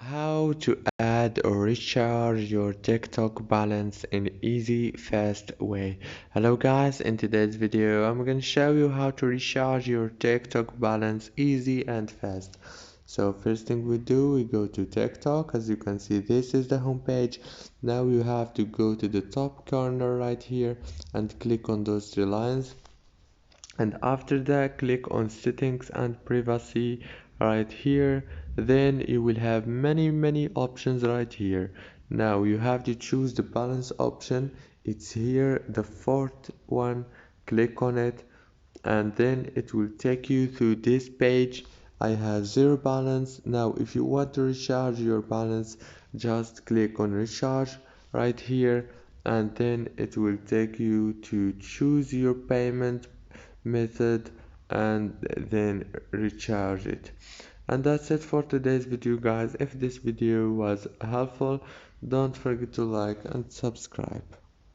How to add or recharge your TikTok balance in easy, fast way. Hello guys, in today's video I'm gonna show you how to recharge your TikTok balance easy and fast. So first thing we do, we go to TikTok. As you can see, this is the home page. Now you have to go to the top corner right here and click on those three lines, and after that click on settings and privacy right here. Then you will have many options right here. Now you have to choose the balance option. It's here, the fourth one. Click on it and then it will take you to this page. I have zero balance. Now if you want to recharge your balance, just click on recharge right here, and then it will take you to choose your payment method and then recharge it. And that's it for today's video guys. If this video was helpful, don't forget to like and subscribe.